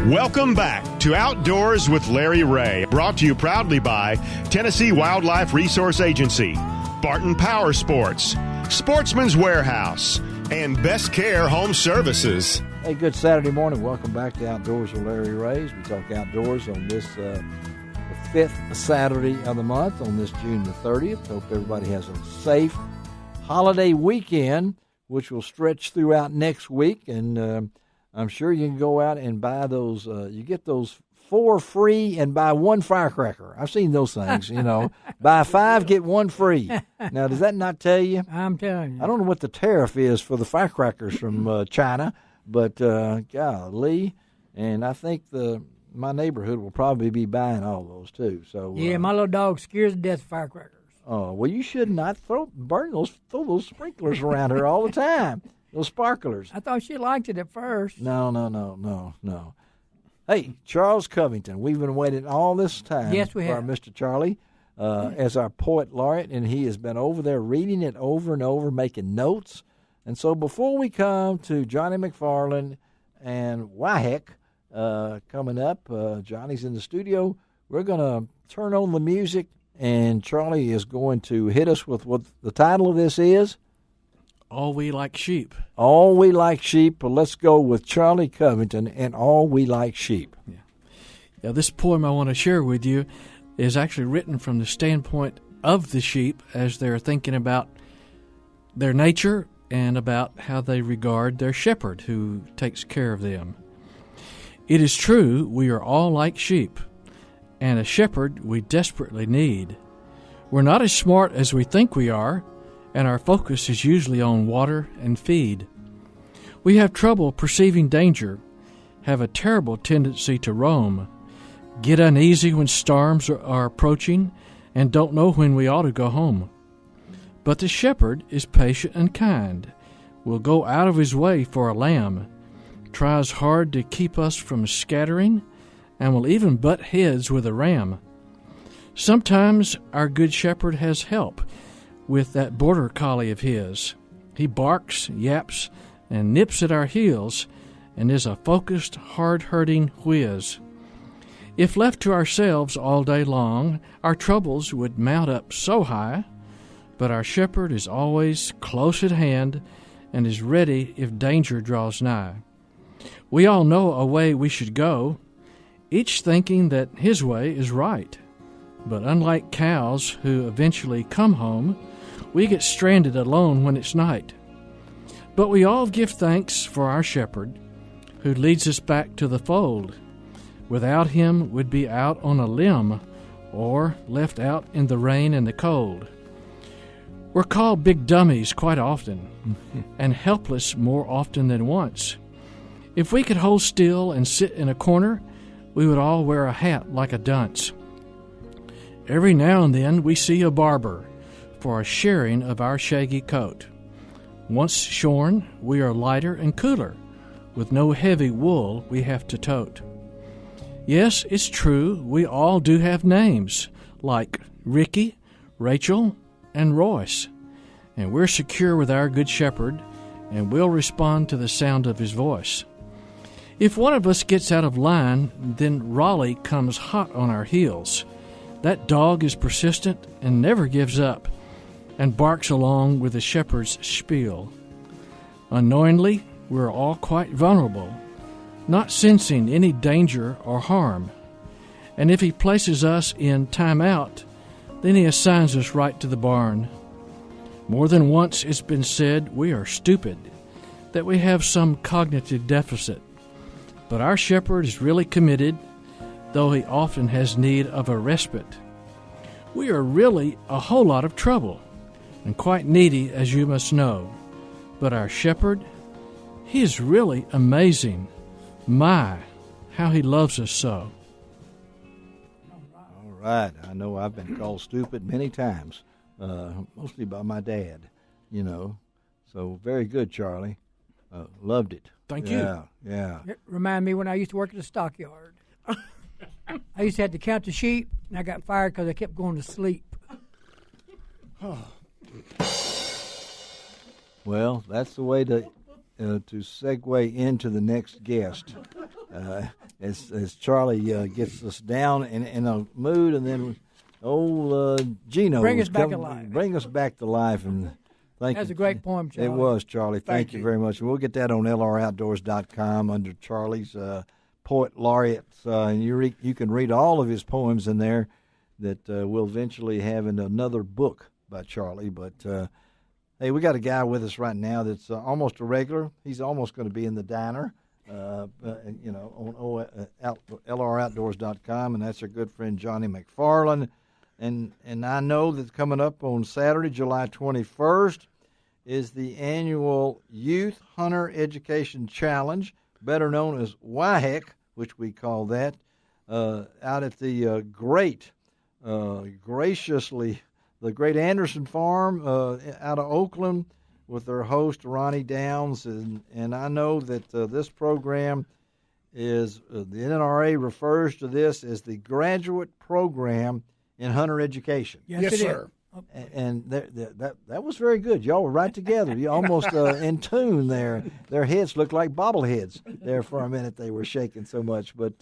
Welcome back to Outdoors with Larry Ray, brought to you proudly by Tennessee Wildlife Resource Agency, Barton Power Sports, Sportsman's Warehouse, and Best Care Home Services. Hey, good Saturday morning. Welcome back to Outdoors with Larry Ray. We talk outdoors on this the fifth Saturday of the month, on this June the 30th. Hope everybody has a safe holiday weekend, which will stretch throughout next week. And I'm sure you can go out and buy those. You get those 4 free and buy 1 firecracker. I've seen those things, Buy 5, get 1 free. Now, does that not tell you? I'm telling you. I don't know what the tariff is for the firecrackers from China, but golly. And I think my neighborhood will probably be buying all those, too. So yeah, my little dog scares to death of firecrackers. Oh, well, you should not throw those sprinklers around her all the time. Those sparklers. I thought she liked it at first. No. Hey, Charles Covington, we've been waiting all this time for our Mr. Charlie as our poet laureate, and he has been over there reading it over and over, making notes. And so before we come to Johnny Mcfarland and Wyheck coming up, Johnny's in the studio, we're going to turn on the music, and Charlie is going to hit us with what the title of this is. All We Like Sheep. All We Like Sheep. But let's go with Charlie Covington and All We Like Sheep. Yeah, this poem I want to share with you is actually written from the standpoint of the sheep as they're thinking about their nature and about how they regard their shepherd who takes care of them. It is true we are all like sheep, and a shepherd we desperately need. We're not as smart as we think we are, and our focus is usually on water and feed. We have trouble perceiving danger, have a terrible tendency to roam, get uneasy when storms are approaching, and don't know when we ought to go home. But the shepherd is patient and kind, will go out of his way for a lamb, tries hard to keep us from scattering, and will even butt heads with a ram. Sometimes our good shepherd has help with that border collie of his. He barks, yaps, and nips at our heels, and is a focused, hard-hurting whiz. If left to ourselves all day long, our troubles would mount up so high, but our shepherd is always close at hand and is ready if danger draws nigh. We all know a way we should go, each thinking that his way is right. But unlike cows who eventually come home, we get stranded alone when it's night. But we all give thanks for our shepherd, who leads us back to the fold. Without him, we'd be out on a limb, or left out in the rain and the cold. We're called big dummies quite often, and helpless more often than once. If we could hold still and sit in a corner, we would all wear a hat like a dunce. Every now and then we see a barber for a sharing of our shaggy coat. Once shorn, we are lighter and cooler, with no heavy wool we have to tote. Yes, it's true, we all do have names, like Ricky, Rachel, and Royce, and we're secure with our good shepherd, and we'll respond to the sound of his voice. If one of us gets out of line, then Raleigh comes hot on our heels. That dog is persistent and never gives up, and barks along with the shepherd's spiel. Unknowingly, we're all quite vulnerable, not sensing any danger or harm. And if he places us in time out, then he assigns us right to the barn. More than once it's been said we are stupid, that we have some cognitive deficit. But our shepherd is really committed, though he often has need of a respite. We are really a whole lot of trouble, and quite needy, as you must know. But our shepherd, he is really amazing. My, how he loves us so. All right. I know I've been called stupid many times, mostly by my dad, So very good, Charlie. Loved it. Thank you. Yeah. It reminded me when I used to work at the stockyard. I used to have to count the sheep, and I got fired because I kept going to sleep. Well, that's the way to segue into the next guest. as Charlie gets us down in a mood, and then old Gino Bring us back alive. Bring us back to life, and thank you. That's a great poem, Charlie. It was, Charlie. Thank you you. very much. We'll get that on lroutdoors.com under Charlie's Poet Laureates, and you can read all of his poems in there that we'll eventually have in another book by Charlie. But, hey, we got a guy with us right now that's almost a regular. He's almost going to be in the diner, on lroutdoors.com, and that's our good friend Johnny Mcfarland. And I know that coming up on Saturday, July 21st, is the annual Youth Hunter Education Challenge, better known as YHEC, which we call that, out at the great Anderson Farm out of Oakland with their host, Ronnie Downs. And I know that this program is, the NRA refers to this as the graduate program in hunter education. Yes, sir. And that was very good. Y'all were right together. You almost in tune there. Their heads looked like bobbleheads there for a minute. They were shaking so much. But,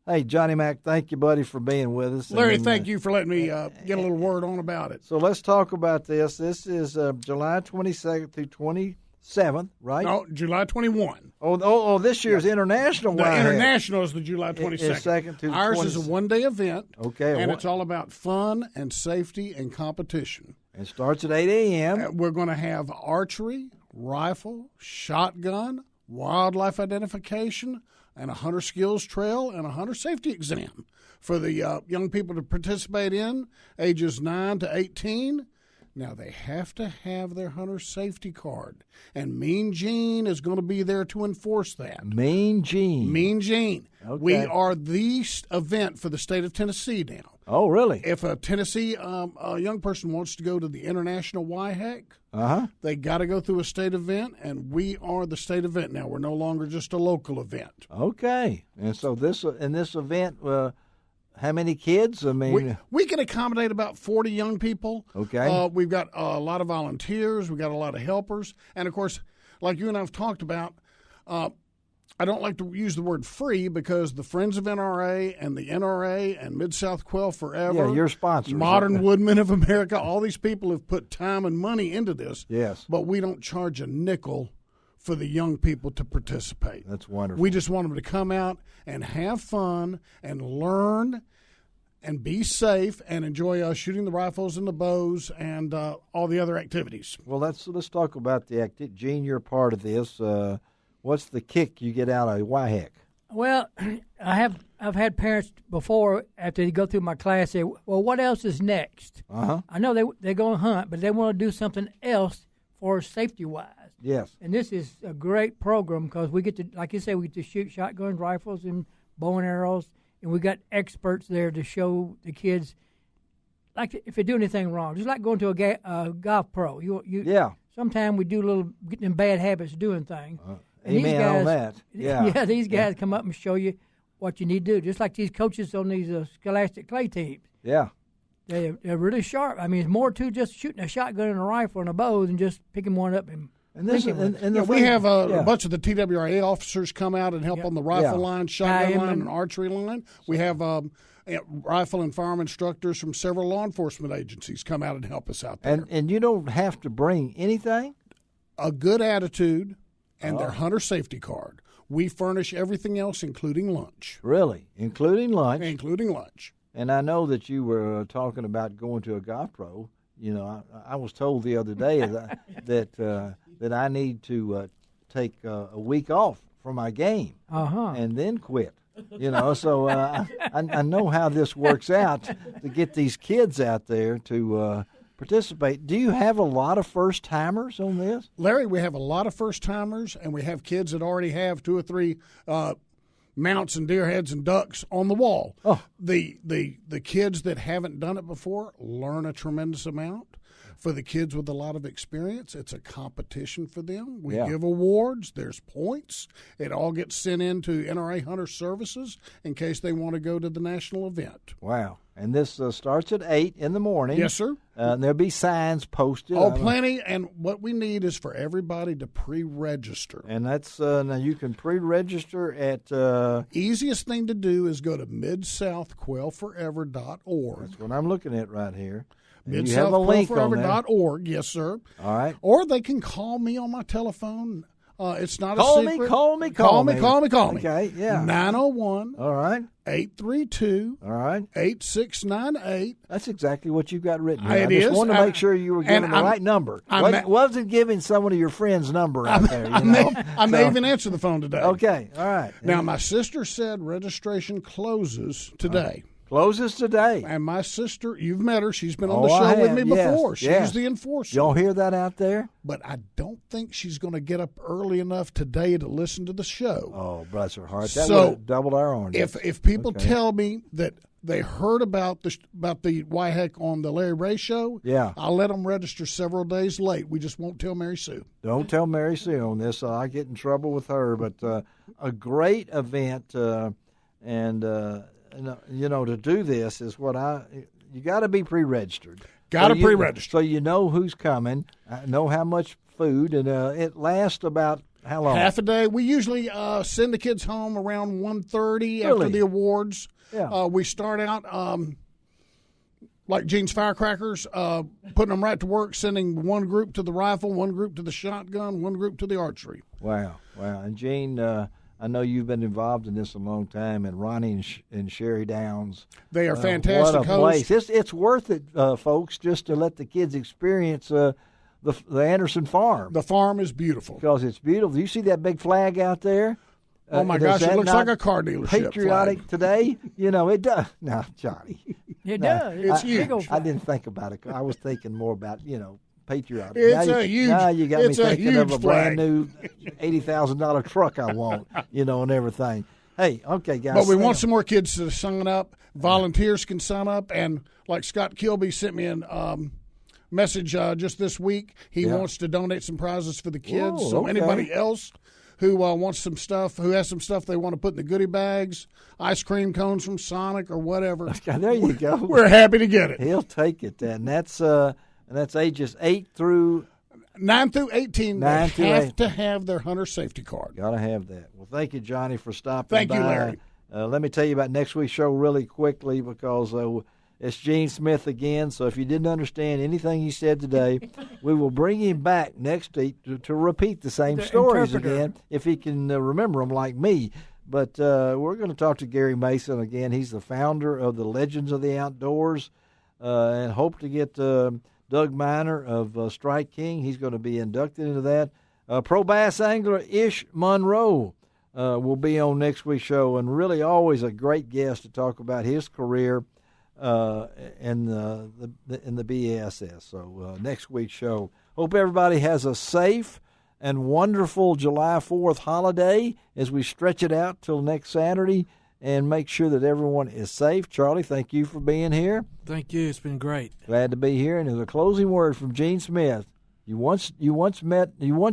hey, Johnny Mac, thank you, buddy, for being with us. Larry, thank you for letting me get a little word on about it. So let's talk about this. This is July 22nd through 27th, right? No, July 21. Oh, this year's international. The international is the July 22nd. Second to Ours 20. is a one-day event. Okay. And it's all about fun and safety and competition. It starts at 8 a.m. We're going to have archery, rifle, shotgun, wildlife identification, and a hunter skills trail and a hunter safety exam for the young people to participate in, ages 9 to 18. Now, they have to have their hunter safety card, and Mean Gene is going to be there to enforce that. Mean Gene. Mean Gene. Okay. We are the event for the state of Tennessee now. Oh, really? If a Tennessee a young person wants to go to the International YHEC, they got to go through a state event, and we are the state event now. We're no longer just a local event. Okay. And so this event, how many kids? I mean, we can accommodate about 40 young people. Okay. We've got a lot of volunteers. We've got a lot of helpers. And, of course, like you and I have talked about, I don't like to use the word free because the Friends of NRA and the NRA and Mid-South Quail Forever, your sponsors, Modern Woodmen of America, all these people have put time and money into this. Yes. But we don't charge a nickel for the young people to participate. That's wonderful. We just want them to come out and have fun and learn and be safe and enjoy shooting the rifles and the bows and all the other activities. Well, let's talk about the activity. Gene, you're part of this. What's the kick you get out of YHEC? Well, I've had parents before after they go through my class say, "Well, what else is next?" I know they're going to hunt, but they want to do something else for safety wise. Yes. And this is a great program because we get to, like you say, we get to shoot shotguns, rifles, and bow and arrows, and we got experts there to show the kids, like if they do anything wrong, just like going to a golf pro. Sometimes we do getting in bad habits of doing things. And amen guys, on that. Yeah. These guys come up and show you what you need to do, just like these coaches on these Scholastic Clay teams. Yeah. They're really sharp. I mean, it's more to just shooting a shotgun and a rifle and a bow than just picking one up and we have a bunch of the TWRA officers come out and help on the rifle line, shotgun line, and archery line. We have rifle and firearm instructors from several law enforcement agencies come out and help us out there. And you don't have to bring anything? A good attitude and their hunter safety card. We furnish everything else, including lunch. Really? Including lunch? Including lunch. And I know that you were talking about going to a golf pro. You know, I was told the other day that I need to take a week off from my game and then quit. You know, so I know how this works out to get these kids out there to participate. Do you have a lot of first-timers on this? Larry, we have a lot of first-timers, and we have kids that already have 2 or 3 mounts and deer heads and ducks on the wall. The kids that haven't done it before learn a tremendous amount. for the kids with a lot of experience. It's a competition for them. We Yeah. give awards. There's points. It all gets sent into NRA Hunter Services in case they want to go to the national event. Wow. And this starts at 8 in the morning. Yes, sir. And there'll be signs posted. Oh, plenty. And what we need is for everybody to pre-register. And that's now you can pre-register at Easiest thing to do is go to midsouthquailforever.org. that's what I'm looking at right here. And you have a link on there. midsouthquailforever.org. Yes, sir. All right. Or they can call me on my telephone. It's not Call a me, secret. call me. Call me. Okay, yeah. 901 All right. 832 All right. 8698. That's exactly what you've got written here. It I just is. wanted to make sure you were giving the right number. Wasn't giving someone of your friends' number out there. I may even answer the phone today. Okay, all right. Now, my sister said registration closes today. Closes today. And my sister, you've met her. She's been on the Oh, show I with have, me yes, before. She's yes. the enforcer. Y'all hear that out there? But I don't think she's going to get up early enough today to listen to the show. Oh, bless her heart. That So, would have doubled our own. If people tell me that they heard about the YHEC on the Larry Ray show, Yeah. I'll let them register several days late. We just won't tell Mary Sue. Don't tell Mary Sue on this. I get in trouble with her. But a great event, and you know, to do this is you got to be pre-registered. Got to pre-register. So you know who's coming, know how much food, and it lasts about how long? Half a day. We usually send the kids home around 1:30 after Really? the awards. Yeah. We start out like Gene's Firecrackers, putting them right to work, sending one group to the rifle, one group to the shotgun, one group to the archery. Wow. And Gene, I know you've been involved in this a long time, and Ronnie and Sherry Downs. They are fantastic What a place. hosts. It's worth it, folks, just to let the kids experience the Anderson farm. The farm is beautiful. Because it's beautiful. You see that big flag out there? Oh, my does gosh, it that looks not like a car dealership patriotic flag. today? You know, it does. No, Johnny. It No, does. It's a big old huge. I flag. didn't think about it. I was thinking more about, patriotic. It's now a huge- Now you got me it's a thinking of a huge brand flag. new $80,000 truck I want, and everything. Hey, okay, guys. But we want some more kids to sign up. Volunteers can sign up. And like Scott Kilby sent me a message just this week. He wants to donate some prizes for the kids. Whoa, so okay. anybody else who wants some stuff, who has some stuff they want to put in the goodie bags, ice cream cones from Sonic or whatever, There you go. we're happy to get it. He'll take it, and that's ages 8 through. 9 through 18, 9 they through have 8. to have their hunter safety card. Got to have that. Well, thank you, Johnny, for stopping Thank by. you, Larry. Let me tell you about next week's show really quickly because it's Gene Smith again. So if you didn't understand anything he said today, we will bring him back next week to repeat the same The stories interpreter. again if he can remember them like me. But we're going to talk to Gary Mason again. He's the founder of the Legends of the Outdoors, and hope to get Doug Miner of Strike King. He's going to be inducted into that. Pro bass angler Ish Monroe will be on next week's show, and really always a great guest to talk about his career in the BASS. So next week's show. Hope everybody has a safe and wonderful July 4th holiday as we stretch it out till next Saturday and make sure that everyone is safe. Charlie, thank you for being here. Thank you. It's been great. Glad to be here. And as a closing word from Gene Smith, you once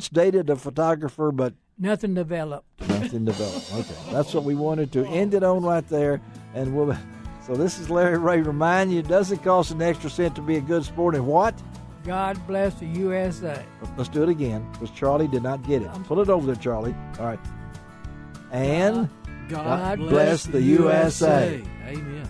dated a photographer, but Nothing developed. nothing developed. Okay, that's what we wanted to end it on right there. And so this is Larry Ray. Remind you, it doesn't cost an extra cent to be a good sport. And what? God bless the USA. Let's do it again because Charlie did not get it. Pull it over there, Charlie. All right. And God bless the USA. Amen.